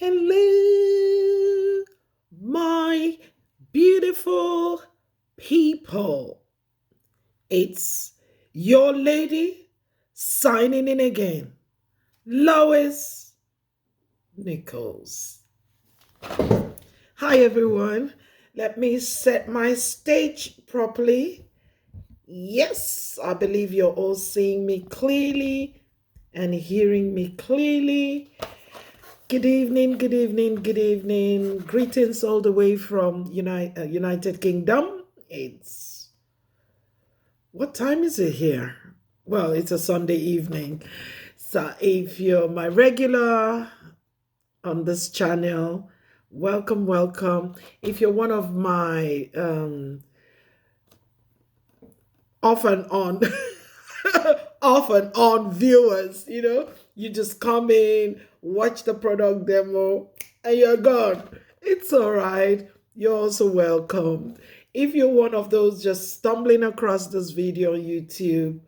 Hello, my beautiful people. It's your lady signing in again, Lois Nichols. Hi, everyone. Let me set my stage properly. Yes, I believe you're all seeing me clearly and hearing me clearly. Good evening, good evening, good evening. Greetings all the way from United Kingdom. What time is it here? Well, it's a Sunday evening. So if you're my regular on this channel, welcome, welcome. If you're one of my off and on off and on viewers, you just come in, watch the product demo, and you're gone. It's all right. You're also welcome. If you're one of those just stumbling across this video on YouTube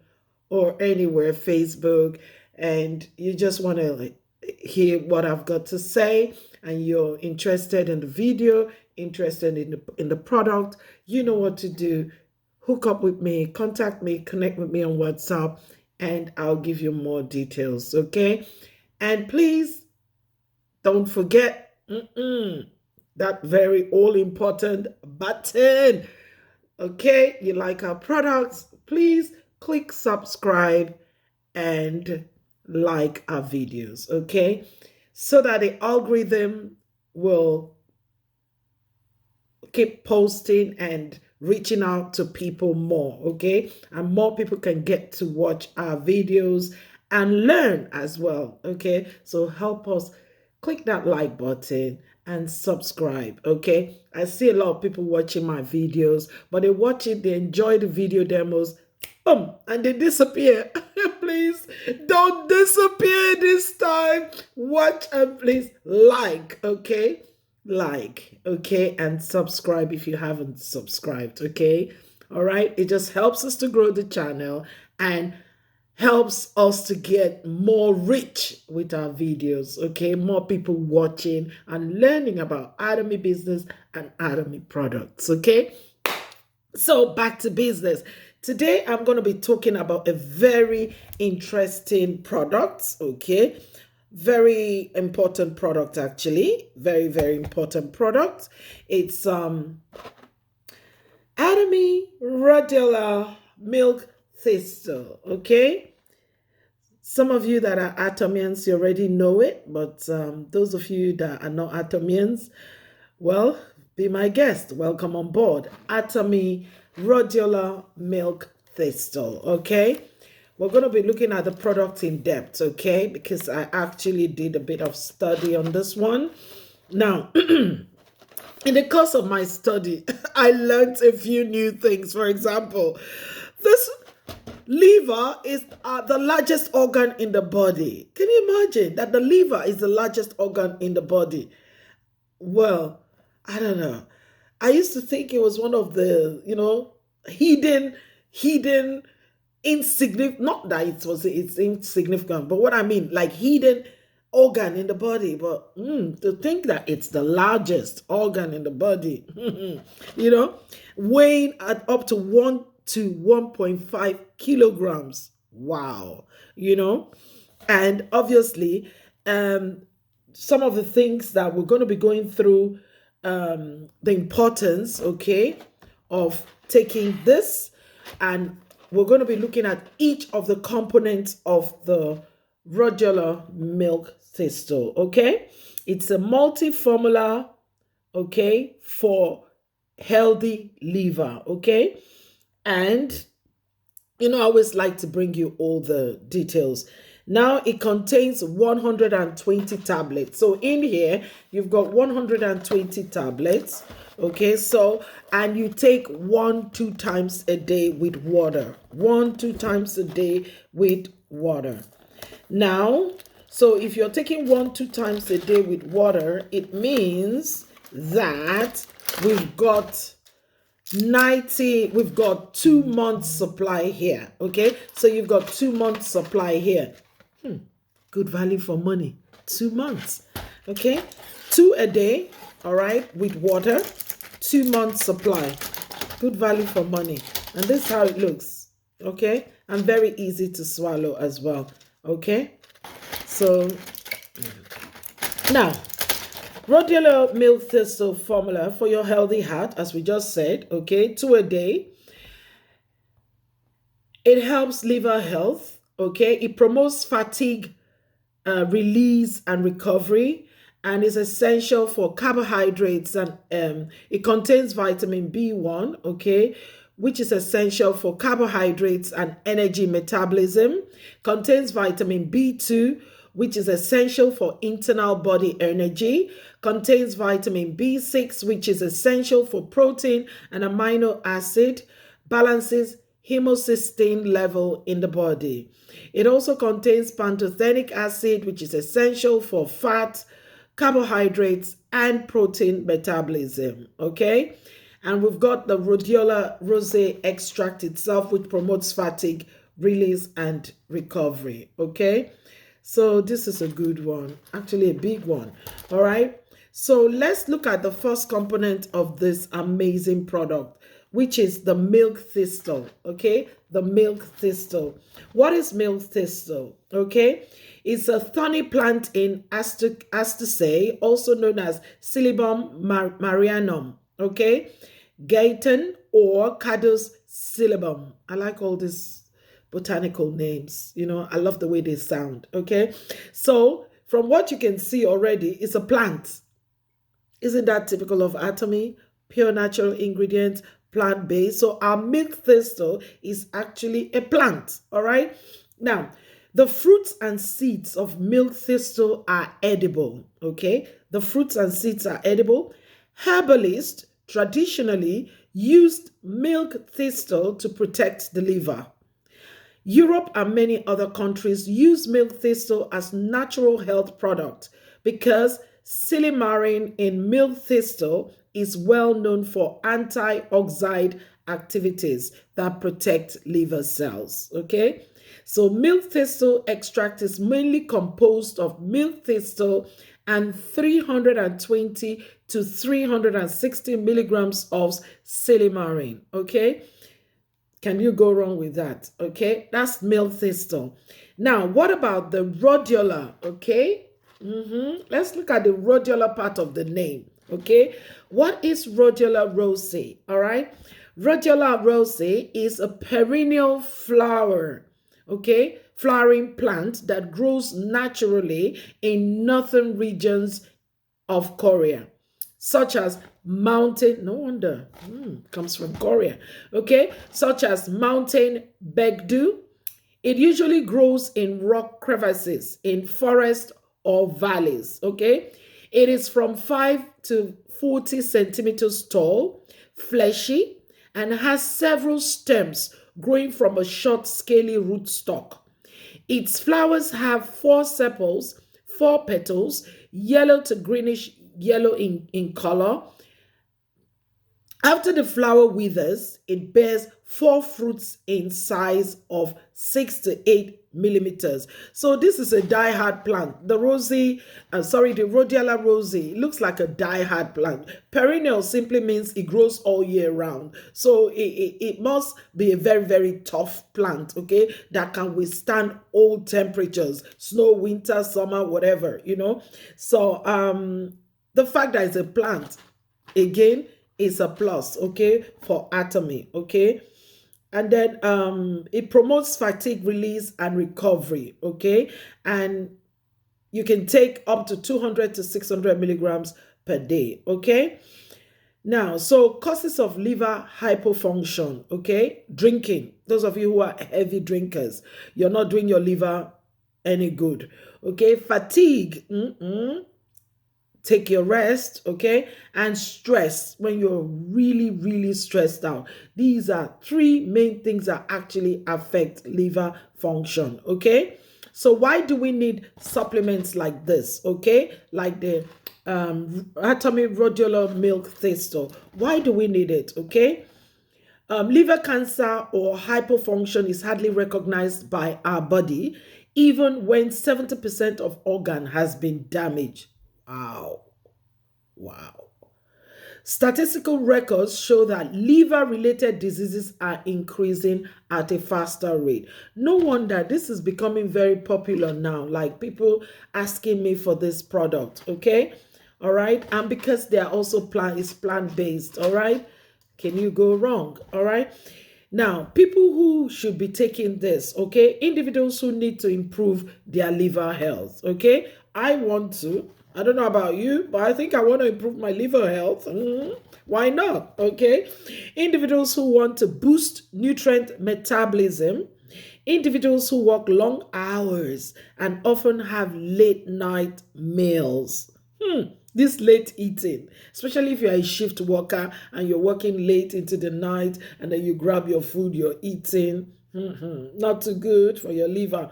or anywhere, Facebook, and you just want to hear what I've got to say, and you're interested in the video, interested in the product, you know what to do. Hook up with me, contact me, connect with me on WhatsApp, and I'll give you more details, okay? And please don't forget that very all-important button, okay? You like our products, please click subscribe and like our videos, okay? So that the algorithm will keep posting and reaching out to people more, okay? And more people can get to watch our videos and learn as well, okay? So help us click that like button and subscribe, okay? I see a lot of people watching my videos, but they watch it, they enjoy the video demos, and they disappear. Please don't disappear this time. Watch and please like, okay? Like, okay, and subscribe if you haven't subscribed, okay? All right, it just helps us to grow the channel and helps us to get more reach with our videos, okay? More people watching and learning about Atomy business and Atomy products, okay? So back to business. Today, I'm going to be talking about a very interesting product, okay? Very important product, actually. Very, very important product. It's Atomy Rhodiola Milk Thistle, okay? Some of you that are Atomians, you already know it, but those of you that are not Atomians, well, be my guest. Welcome on board. Atomy Rhodiola Milk Thistle, okay? We're going to be looking at the product in depth, okay? Because I actually did a bit of study on this one. Now, in the course of my study, I learned a few new things. For example, this liver is the largest organ in the body. Can you imagine that the liver is the largest organ in the body? Well, I don't know. I used to think it was one of the, hidden, insignificant, not that it's insignificant, but what I mean, like hidden organ in the body. But to think that it's the largest organ in the body, weighing at up to 1 to 1.5 kilograms. Wow. And obviously, some of the things that we're going to be going through, the importance, okay, of taking this, and we're going to be looking at each of the components of the Rhodiola Milk Thistle, okay? It's a multi-formula, okay, for healthy liver, okay? And, I always like to bring you all the details. Now, it contains 120 tablets. So in here, you've got 120 tablets. Okay, so, and you take 1-2 times a day with water. 1-2 times a day with water. Now, so if you're taking 1-2 times a day with water, it means that we've got 2 months supply here. Okay, so you've got 2 months supply here. Good value for money. 2 months. Okay, 2 a day, all right, with water, 2 months supply. Good value for money. And this is how it looks. Okay, and very easy to swallow as well. Okay, so now Rhodiola Milk Thistle formula for your healthy heart, as we just said. Okay, 2 a day. It helps liver health. Okay, it promotes fatigue release and recovery, and is essential for carbohydrates, and it contains vitamin B1, okay, which is essential for carbohydrates and energy metabolism. Contains vitamin B2, which is essential for internal body energy. Contains vitamin B6, which is essential for protein and amino acid. Balances homocysteine level in the body. It also contains pantothenic acid, which is essential for fat, carbohydrates, and protein metabolism. Okay? And we've got the Rhodiola Rosea Extract itself, which promotes fatigue, release, and recovery. Okay? So this is a good one, actually a big one. All right? So let's look at the first component of this amazing product, which is the milk thistle. Okay, the milk thistle. What is milk thistle? Okay, it's a thorny plant in Astaceae, also known as Silybum marianum. Okay, Gayton or Cadus silybum. I like all these botanical names. You know, I love the way they sound. Okay, so from what you can see already, it's a plant. Isn't that typical of Atomy? Pure natural ingredients, plant-based. So our milk thistle is actually a plant, all right? Now, the fruits and seeds of milk thistle are edible, okay? The fruits and seeds are edible. Herbalists traditionally used milk thistle to protect the liver. Europe and many other countries use milk thistle as natural health product because silymarin in milk thistle is well known for antioxidant activities that protect liver cells. Okay, so milk thistle extract is mainly composed of milk thistle and 320 to 360 milligrams of silymarin. Okay, can you go wrong with that? Okay, that's milk thistle. Now, what about the rhodiola? Okay, let's look at the rhodiola part of the name. Okay, what is Rhodiola rosea? All right, Rhodiola rosea is a perennial flower. Okay, flowering plant that grows naturally in northern regions of Korea, such as mountain, no wonder, comes from Korea, okay, such as mountain Begdu. It usually grows in rock crevices, in forests or valleys, okay. It is from 5 to 40 centimeters tall, fleshy, and has several stems growing from a short, scaly rootstock. Its flowers have 4 sepals, 4 petals, yellow to greenish yellow in color. After the flower withers, it bears 4 fruits in size of 6 to 8 millimeters. So this is a die-hard plant. The Rhodiola rosea looks like a die-hard plant. Perennial simply means it grows all year round. So it must be a very, very tough plant, okay, that can withstand all temperatures, snow, winter, summer, whatever, you know. So the fact that it's a plant, again, is a plus, okay, for Atomy, okay. And then it promotes fatigue release and recovery, okay, and you can take up to 200 to 600 milligrams per day, okay. Now, so causes of liver hypofunction, okay, drinking. Those of you who are heavy drinkers, you're not doing your liver any good, okay. Fatigue, take your rest, okay, and stress when you're really, really stressed out. These are 3 main things that actually affect liver function, okay. So why do we need supplements like this, okay, like the Atomy Rhodiola Milk Thistle? Why do we need it, okay? Liver cancer or hypofunction is hardly recognized by our body, even when 70% of organ has been damaged. Wow. Wow. Statistical records show that liver-related diseases are increasing at a faster rate. No wonder this is becoming very popular now, like people asking me for this product, okay? All right? And because they are also plant-based, all right? Can you go wrong? All right? Now, people who should be taking this, okay? Individuals who need to improve their liver health, okay? I want to. I don't know about you, but I think I want to improve my liver health. Why not? Okay. Individuals who want to boost nutrient metabolism, individuals who work long hours and often have late night meals. This late eating, especially if you're a shift worker and you're working late into the night and then you grab your food you're eating, not too good for your liver.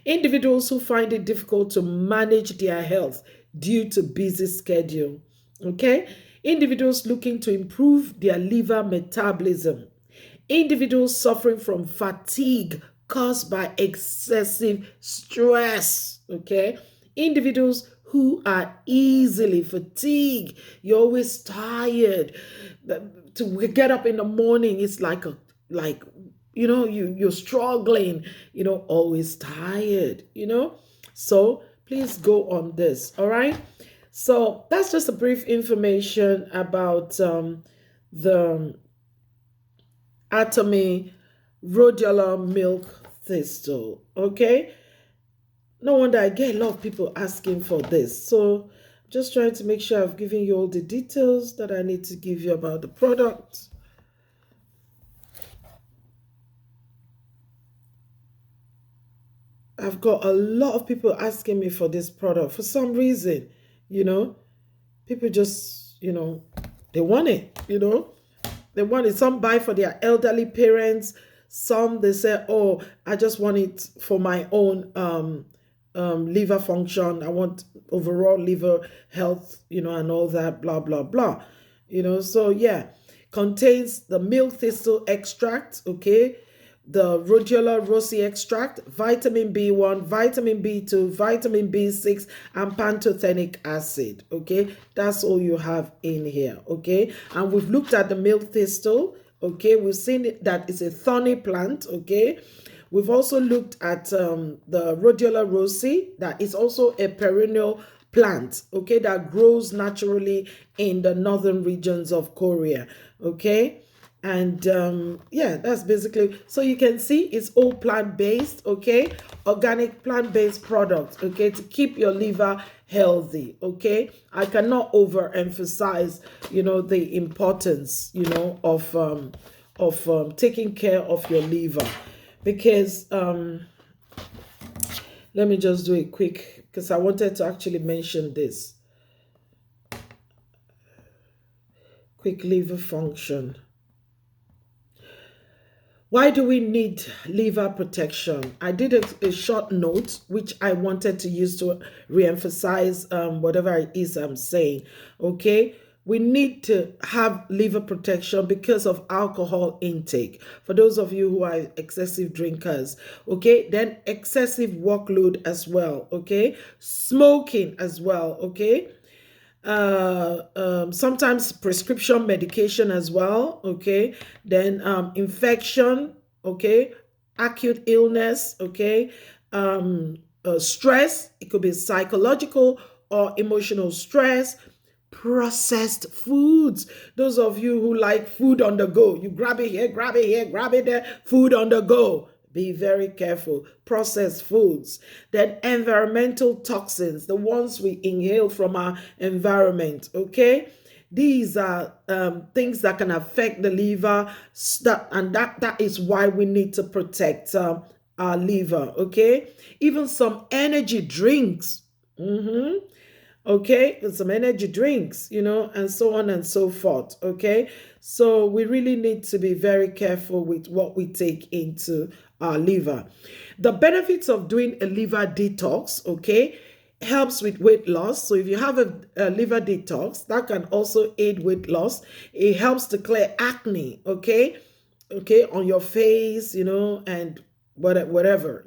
Individuals who find it difficult to manage their health due to busy schedule. Okay? Individuals looking to improve their liver metabolism. Individuals suffering from fatigue caused by excessive stress. Okay? Individuals who are easily fatigued. You're always tired. To get up in the morning, it's like you're struggling, always tired, So please go on this, all right? So that's just a brief information about the Atomy Rhodiola Milk Thistle, okay? No wonder I get a lot of people asking for this. So I'm just trying to make sure I've given you all the details that I need to give you about the product. I've got a lot of people asking me for this product for some reason, people just, they want it, they want it. Some buy for their elderly parents. Some they say, oh, I just want it for my own liver function. I want overall liver health, and all that, blah, blah, blah. So yeah, contains the milk thistle extract, okay? The Rhodiola Rosea Extract, vitamin B1, vitamin B2, vitamin B6, and Pantothenic Acid, okay? That's all you have in here, okay? And we've looked at the milk thistle, okay? We've seen that it's a thorny plant, okay? We've also looked at the Rhodiola Rosea, that is also a perennial plant, okay, that grows naturally in the northern regions of Korea, okay? And yeah, that's basically, so you can see it's all plant-based, okay? Organic plant-based products, okay, to keep your liver healthy, okay? I cannot overemphasize, the importance, of taking care of your liver. Because let me just do it quick, because I wanted to actually mention this. Quick liver function. Why do we need liver protection? I did a short note, which I wanted to use to reemphasize whatever it is I'm saying, okay? We need to have liver protection because of alcohol intake. For those of you who are excessive drinkers, okay? Then excessive workload as well, okay? Smoking as well, okay? Sometimes prescription medication as well, okay? Then infection, okay? Acute illness, okay? Stress, it could be psychological or emotional stress. Processed foods. Those of you who like food on the go, you grab it here, grab it here, grab it there, food on the go. Be very careful. Processed foods. Then environmental toxins, the ones we inhale from our environment, okay? These are things that can affect the liver, and that is why we need to protect our liver, okay? Even some energy drinks. Okay, and some energy drinks, and so on and so forth, okay? So we really need to be very careful with what we take into our liver. The benefits of doing a liver detox, okay, helps with weight loss. So if you have a liver detox, that can also aid weight loss. It helps to clear acne, okay, on your face, and whatever,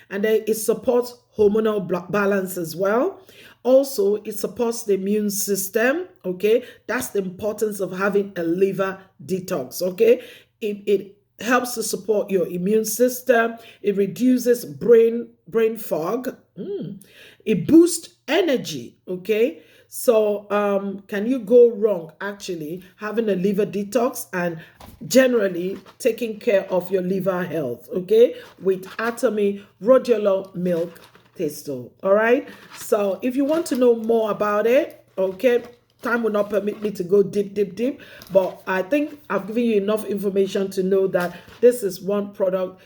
and then it supports hormonal balance as well. Also, it supports the immune system. Okay, that's the importance of having a liver detox. Okay, it helps to support your immune system. It reduces brain fog. It boosts energy. Okay, so can you go wrong actually having a liver detox and generally taking care of your liver health? Okay, with Atomy Rhodiola Milk Thistle. All right, so if you want to know more about it, okay, time will not permit me to go deep, but I think I've given you enough information to know that this is one product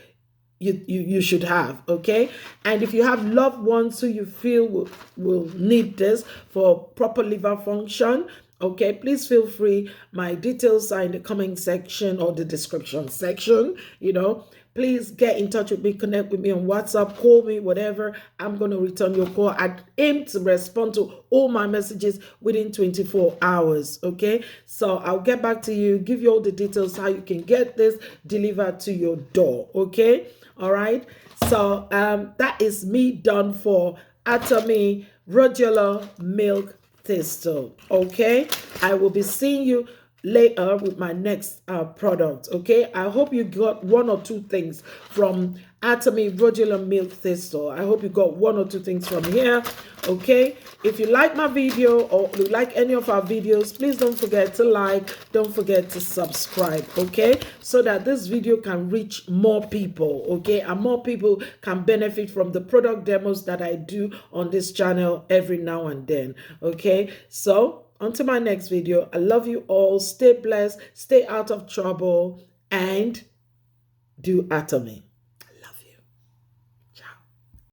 you should have. Okay, and if you have loved ones who you feel will need this for proper liver function, okay, please feel free. My details are in the comment section or the description section. Please get in touch with me, connect with me on WhatsApp, call me, whatever. I'm going to return your call. I aim to respond to all my messages within 24 hours, okay? So I'll get back to you, give you all the details how you can get this delivered to your door, okay? All right? So that is me done for Atomy Rhodiola Milk Thistle, okay? I will be seeing you later with my next product. Okay, I hope you got one or two things from Atomy Rhodiola Milk Thistle. I hope you got one or two things from here. Okay, if you like my video or you like any of our videos, please don't forget to like, don't forget to subscribe, okay, so that this video can reach more people, okay, and more people can benefit from the product demos that I do on this channel every now and then. Okay, so until my next video, I love you all. Stay blessed, stay out of trouble, and do Atomy.